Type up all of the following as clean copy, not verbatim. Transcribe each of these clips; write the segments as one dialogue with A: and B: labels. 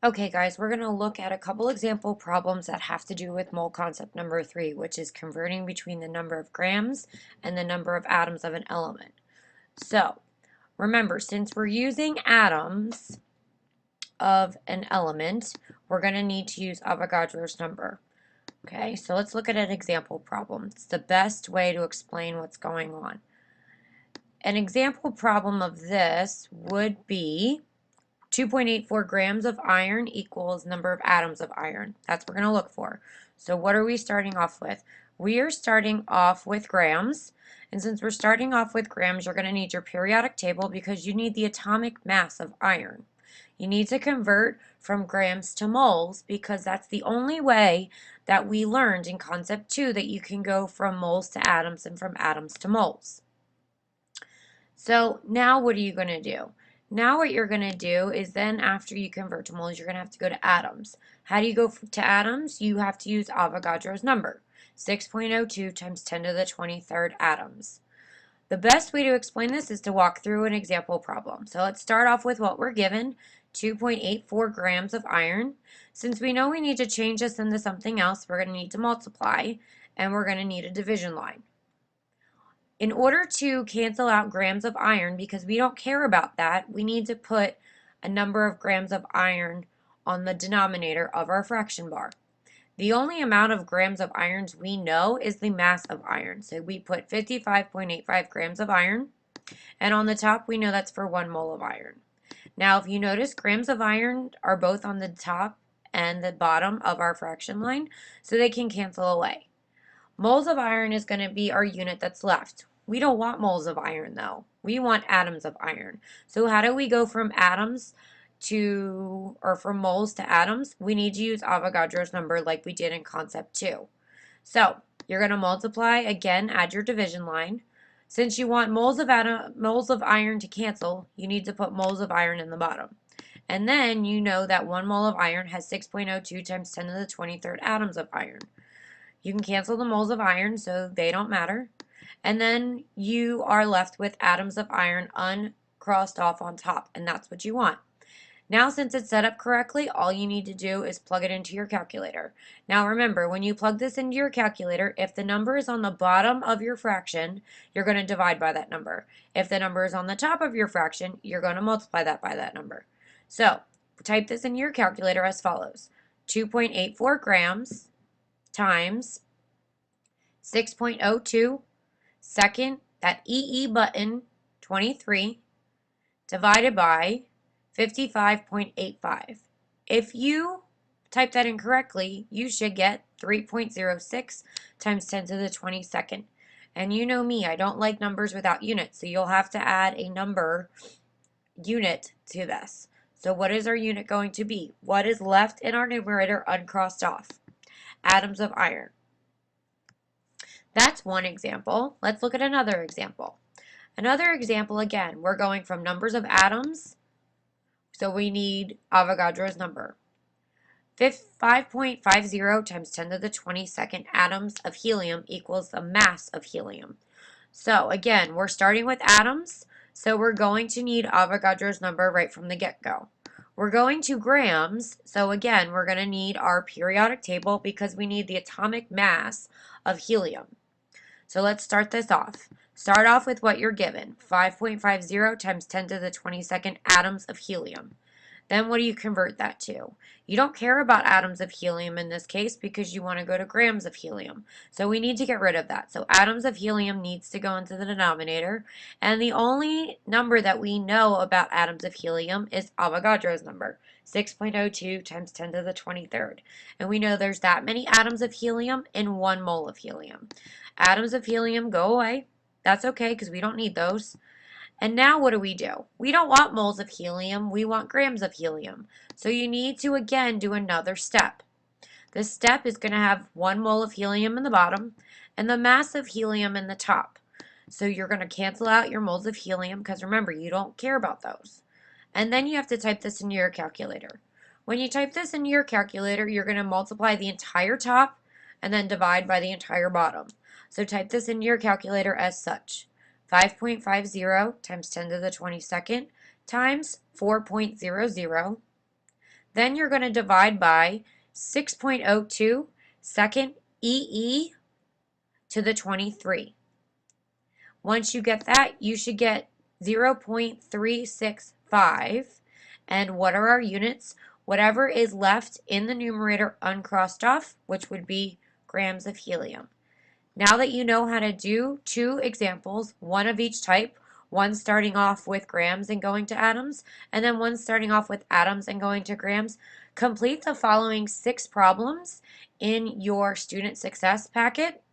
A: Okay, guys, we're going to look at a couple example problems that have to do with mole concept number 3, which is converting between the number of grams and the number of atoms of an element. So, remember, since we're using atoms of an element, we're going to need to use Avogadro's number. Okay, so let's look at an example problem. It's the best way to explain what's going on. An example problem of this would be 2.84 grams of iron equals number of atoms of iron. That's what we're going to look for. So what are we starting off with? We are starting off with grams. And since we're starting off with grams, you're going to need your periodic table because you need the atomic mass of iron. You need to convert from grams to moles because that's the only way that we learned in concept 2 that you can go from moles to atoms and from atoms to moles. So now what are you going to do? Now what you're going to do is then after you convert to moles, you're going to have to go to atoms. How do you go to atoms? You have to use Avogadro's number, 6.02 times 10 to the 23rd atoms. The best way to explain this is to walk through an example problem. So let's start off with what we're given, 2.84 grams of iron. Since we know we need to change this into something else, we're going to need to multiply, and we're going to need a division line. In order to cancel out grams of iron, because we don't care about that, we need to put a number of grams of iron on the denominator of our fraction bar. The only amount of grams of irons we know is the mass of iron. So we put 55.85 grams of iron, and on the top we know that's for 1 mole of iron. Now if you notice, grams of iron are both on the top and the bottom of our fraction line, so they can cancel away. Moles of iron is going to be our unit that's left. We don't want moles of iron though. We want atoms of iron. So how do we go from atoms to, or from moles to atoms? We need to use Avogadro's number like we did in concept 2. So you're going to multiply, again, add your division line. Since you want moles of iron to cancel, you need to put moles of iron in the bottom. And then you know that 1 mole of iron has 6.02 times 10 to the 23rd atoms of iron. You can cancel the moles of iron, so they don't matter. And then you are left with atoms of iron uncrossed off on top, and that's what you want. Now, since it's set up correctly, all you need to do is plug it into your calculator. Now, remember, when you plug this into your calculator, if the number is on the bottom of your fraction, you're going to divide by that number. If the number is on the top of your fraction, you're going to multiply that by that number. So, type this in your calculator as follows. 2.84 grams times 6.02 second, that EE button, 23, divided by 55.85. If you type that in correctly, you should get 3.06 times 10 to the 22nd. And you know me, I don't like numbers without units, so you'll have to add a number unit to this. So what is our unit going to be? What is left in our numerator uncrossed off? Atoms of iron. That's one example. Let's look at another example. Another example, again, we're going from numbers of atoms, so we need Avogadro's number. 5.50 times 10 to the 22nd atoms of helium equals the mass of helium. So again, we're starting with atoms, so we're going to need Avogadro's number right from the get-go. We're going to grams, so again, we're going to need our periodic table because we need the atomic mass of helium. So let's start this off. Start off with what you're given, 5.50 times 10 to the 22nd atoms of helium. Then what do you convert that to? You don't care about atoms of helium in this case because you want to go to grams of helium. So we need to get rid of that. So atoms of helium needs to go into the denominator. And the only number that we know about atoms of helium is Avogadro's number, 6.02 times 10 to the 23rd. And we know there's that many atoms of helium in 1 mole of helium. Atoms of helium go away. That's okay because we don't need those. And now what do? We don't want moles of helium, we want grams of helium. So you need to again do another step. This step is going to have 1 mole of helium in the bottom and the mass of helium in the top. So you're going to cancel out your moles of helium because remember, you don't care about those. And then you have to type this into your calculator. When you type this into your calculator, you're going to multiply the entire top and then divide by the entire bottom. So type this into your calculator as such. 5.50 times 10 to the 22nd times 4.00. Then you're going to divide by 6.02 second EE to the 23. Once you get that, you should get 0.365. And what are our units? Whatever is left in the numerator uncrossed off, which would be grams of helium. Now that you know how to do two examples, one of each type, one starting off with grams and going to atoms, and then one starting off with atoms and going to grams, complete the following 6 problems in your student success packet,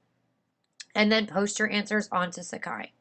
A: and then post your answers onto Sakai.